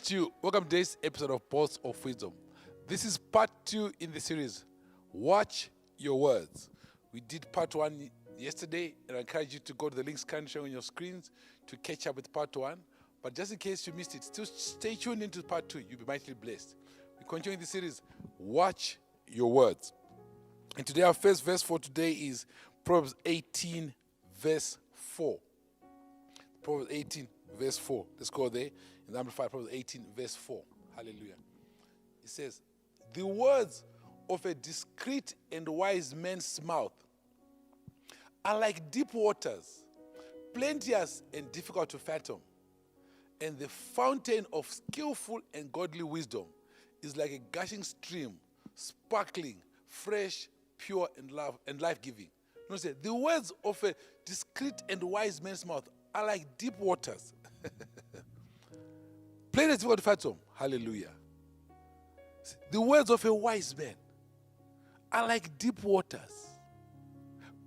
2. Welcome to today's episode of Pulse of Wisdom. This is part 2 in the series, Watch Your Words. We did part 1 yesterday, and I encourage you to go to the links currently showing on your screens to catch up with part 1. But just in case you missed it, still stay tuned into part 2. You'll be mightily blessed. We're continuing the series, Watch Your Words. And today our first verse for today is Proverbs 18, verse 4. Proverbs 18, verse 4. Let's go there. In the Amplified, Proverbs 18, verse 4. Hallelujah. It says, the words of a discreet and wise man's mouth are like deep waters, plenteous and difficult to fathom. And the fountain of skillful and godly wisdom is like a gushing stream, sparkling, fresh, pure, and life-giving. Notice the words of a discreet and wise man's mouth are like deep waters. Plain and difficult to fathom. Hallelujah. The words of a wise man are like deep waters,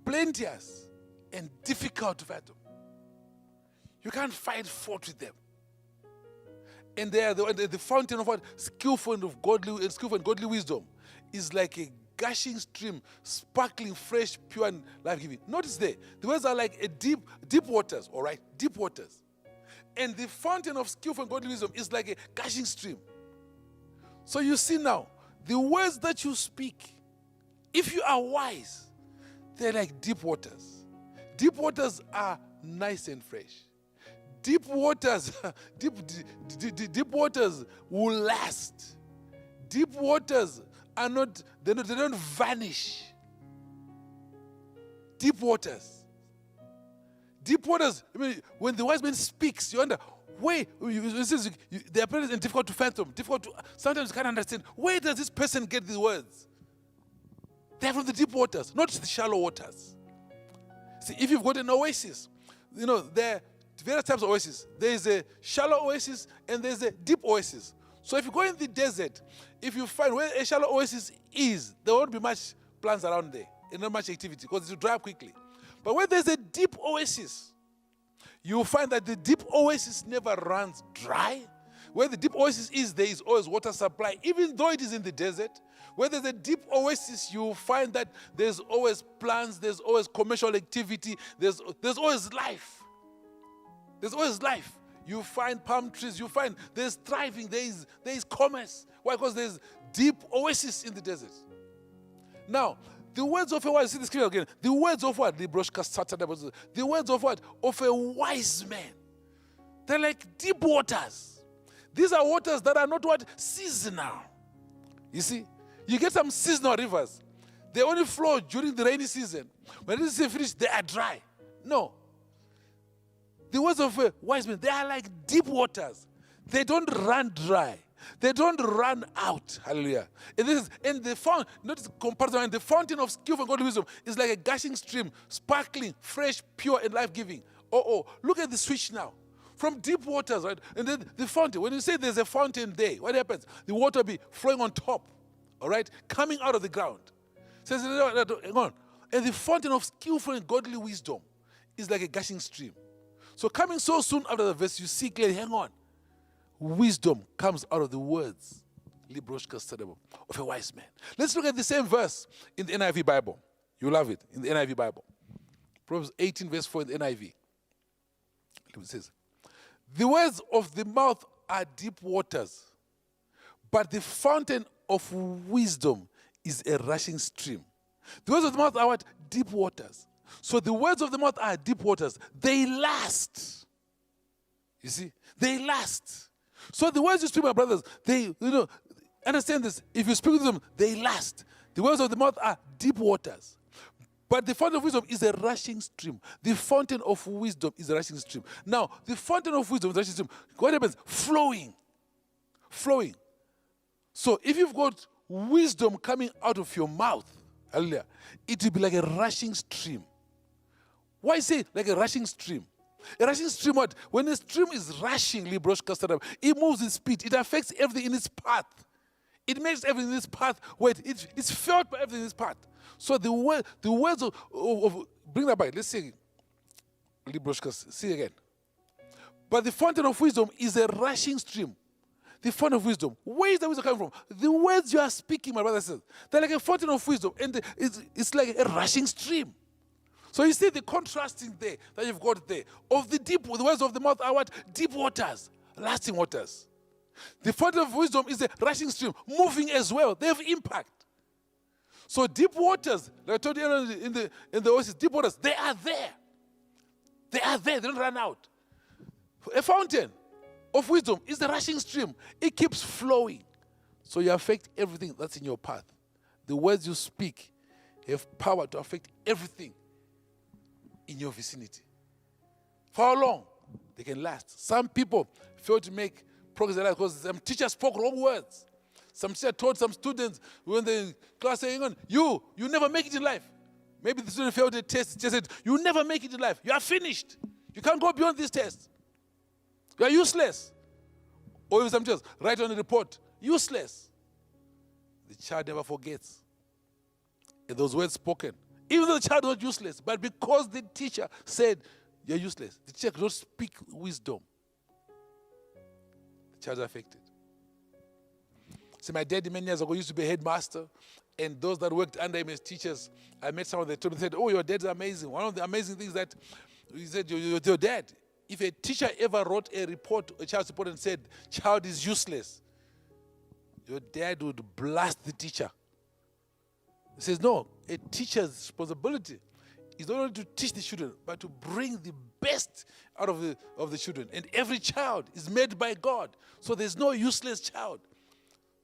plenteous and difficult to fathom. You can't find fault with them. And they are the fountain of what? Skillful and godly wisdom is like a gushing stream, sparkling, fresh, pure, and life-giving. Notice there, the words are like a deep waters, all right? Deep waters. And the fountain of skillful and godly wisdom is like a gushing stream. So you see now, the words that you speak, if you are wise, they're like deep waters. Deep waters are nice and fresh. Deep waters, deep waters will last. Deep waters are not, they don't vanish. Deep waters. Deep waters, I mean, when the wise man speaks, you wonder, wait, they are and difficult to fathom, sometimes you can't understand. Where does this person get the words? They're from the deep waters, not the shallow waters. See, if you've got an oasis, you know, there are various types of oasis. There is a shallow oasis and there's a deep oasis. So if you go in the desert, if you find where a shallow oasis is, there won't be much plants around there and not much activity because it will dry up quickly. But when there's a deep oasis, you'll find that the deep oasis never runs dry. Where the deep oasis is, there is always water supply, even though it is in the desert. Where there's a deep oasis, you'll find that there's always plants, there's always commercial activity, there's always life. There's always life. You find palm trees, you find there's thriving, there is commerce. Why? Because there's deep oasis in the desert. Now, the words of a wise, see the scripture again. The words of what? The words of what? Of a wise man. They're like deep waters. These are waters that are not what? Seasonal. You see? You get some seasonal rivers. They only flow during the rainy season. When it is finished, they are dry. No. The words of a wise man, they are like deep waters. They don't run dry. They don't run out. Hallelujah. And the fountain of skill and godly wisdom is like a gushing stream, sparkling, fresh, pure, and life-giving. Look at the switch now. From deep waters, right? And then the fountain. When you say there's a fountain there, what happens? The water will be flowing on top, all right? Coming out of the ground. Says, hang on. And the fountain of skillful and godly wisdom is like a gushing stream. So coming so soon after the verse, you see clearly, hang on. Wisdom comes out of the words of a wise man. Let's look at the same verse in the NIV Bible. You love it, in the NIV Bible. Proverbs 18, verse 4 in the NIV. It says, the words of the mouth are deep waters, but the fountain of wisdom is a rushing stream. The words of the mouth are what? Deep waters. So the words of the mouth are deep waters. They last. You see? They last. So the words you speak, my brothers, understand this. If you speak to them, they last. The words of the mouth are deep waters. But the fountain of wisdom is a rushing stream. The fountain of wisdom is a rushing stream. Now, the fountain of wisdom is a rushing stream. What happens? Flowing. Flowing. So if you've got wisdom coming out of your mouth, hallelujah, it will be like a rushing stream. Why say like a rushing stream? A rushing stream, what? When a stream is rushing, it moves in speed. It affects everything in its path. It makes everything in its path. It's felt by everything in its path. So the words of bring that back. Let's see. See again. But the fountain of wisdom is a rushing stream. The fountain of wisdom. Where is the wisdom coming from? The words you are speaking, my brother says. They're like a fountain of wisdom, and it's like a rushing stream. So you see the contrasting there that you've got there. Of the words of the mouth are what? Deep waters, lasting waters. The fountain of wisdom is a rushing stream, moving as well. They have impact. So deep waters, like I told you in the oasis, deep waters, they are there. They are there, they don't run out. A fountain of wisdom is the rushing stream. It keeps flowing. So you affect everything that's in your path. The words you speak have power to affect everything in your vicinity. For how long? They can last. Some people fail to make progress in life because some teachers spoke wrong words. Some teacher told some students when the class saying, you never make it in life. Maybe the student failed the test. Just said, you never make it in life. You are finished. You can't go beyond this test. You are useless. Or if some just write on a report, useless. The child never forgets. And those words spoken, even though the child was useless, but because the teacher said, you're useless, the teacher could not speak wisdom. The child is affected. See, my daddy many years ago used to be a headmaster, and those that worked under him as teachers, I met someone that told me, said, oh, your dad's amazing. One of the amazing things that he said, your dad, if a teacher ever wrote a report, a child's report, and said, child is useless, your dad would blast the teacher. He says, no, a teacher's responsibility is not only to teach the children, but to bring the best out of the children. And every child is made by God. So there's no useless child.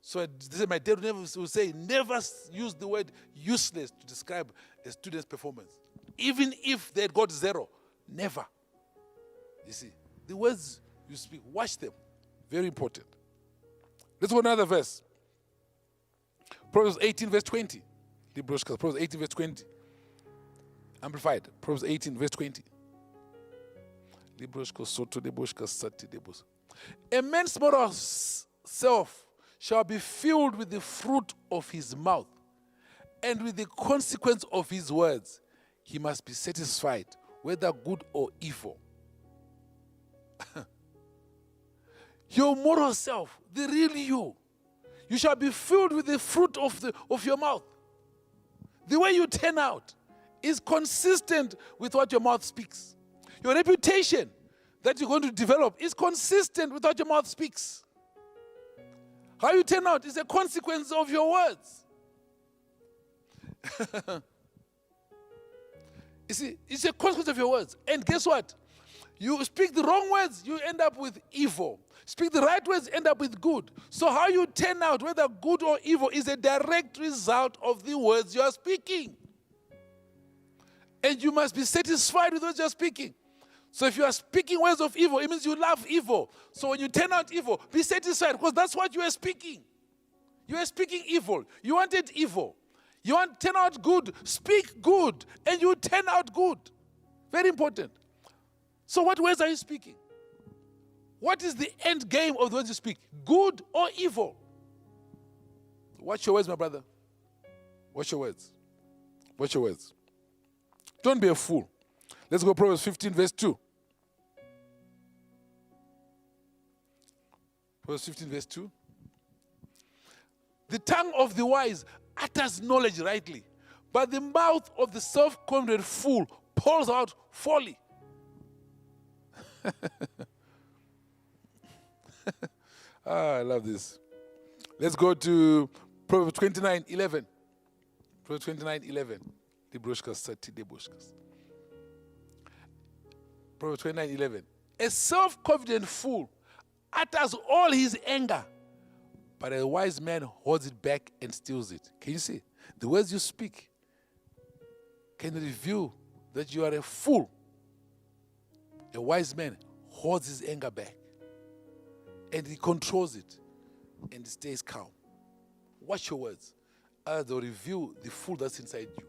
So my dad would say, never use the word useless to describe a student's performance. Even if they got 0, never. You see, the words you speak, watch them. Very important. Let's go to another verse. Proverbs 18, verse 20. Proverbs 18, verse 20. Amplified. Proverbs 18, verse 20. A man's moral self shall be filled with the fruit of his mouth, and with the consequence of his words he must be satisfied, whether good or evil. Your moral self, the real you shall be filled with the fruit of your mouth. The way you turn out is consistent with what your mouth speaks. Your reputation that you're going to develop is consistent with what your mouth speaks. How you turn out is a consequence of your words. You see, it's a consequence of your words. And guess what? You speak the wrong words, you end up with evil. Speak the right words, end up with good. So how you turn out, whether good or evil, is a direct result of the words you are speaking. And you must be satisfied with what you are speaking. So if you are speaking words of evil, it means you love evil. So when you turn out evil, be satisfied because that's what you are speaking. You are speaking evil. You wanted evil. You want to turn out good. Speak good and you turn out good. Very important. So what words are you speaking? What is the end game of the words you speak? Good or evil? Watch your words, my brother. Watch your words. Watch your words. Don't be a fool. Let's go Proverbs 15, verse 2. Proverbs 15, verse 2. The tongue of the wise utters knowledge rightly, but the mouth of the self-confident fool pours out folly. I love this. Let's go to Proverbs 29, 11. Proverbs 29, 11. Proverbs 29, 11. A self-confident fool utters all his anger, but a wise man holds it back and steals it. Can you see? The words you speak can reveal that you are a fool. A wise man holds his anger back, and he controls it, and he stays calm. Watch your words, as they'll reveal the fool that's inside you.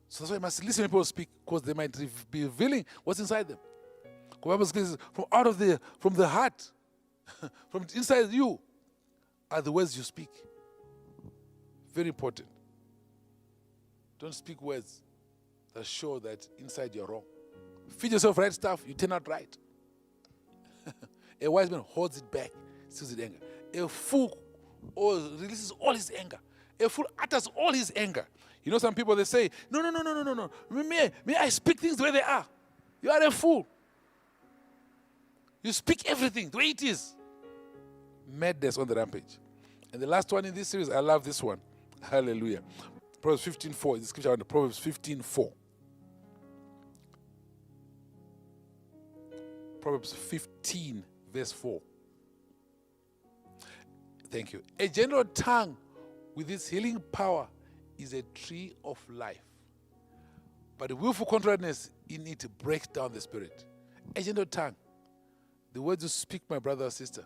So that's why you must listen when people speak, because they might be revealing what's inside them. The Bible says, from the heart, from inside you, are the words you speak. Very important. Don't speak words that show that inside you're wrong. Feed yourself right stuff, you turn out right. A wise man holds it back, seals it anger. A fool releases all his anger. A fool utters all his anger. You know, some people, they say, no. May I speak things the way they are. You are a fool. You speak everything the way it is. Madness on the rampage. And the last one in this series, I love this one. Hallelujah. Proverbs 15:4. The scripture on the Proverbs 15:4. Proverbs 15, verse 4. Thank you. A gentle tongue with its healing power is a tree of life. But the willful contrariness in it breaks down the spirit. A gentle tongue. The words you speak, my brother or sister,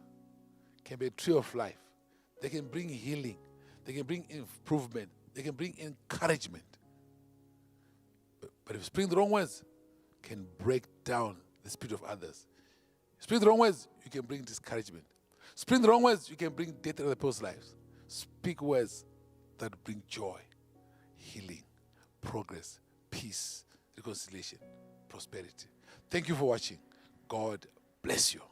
can be a tree of life. They can bring healing. They can bring improvement. They can bring encouragement. But if you speak the wrong words, can break down the spirit of others. Speak the wrong words, you can bring discouragement. Speak the wrong words, you can bring death in other people's lives. Speak words that bring joy, healing, progress, peace, reconciliation, prosperity. Thank you for watching. God bless you.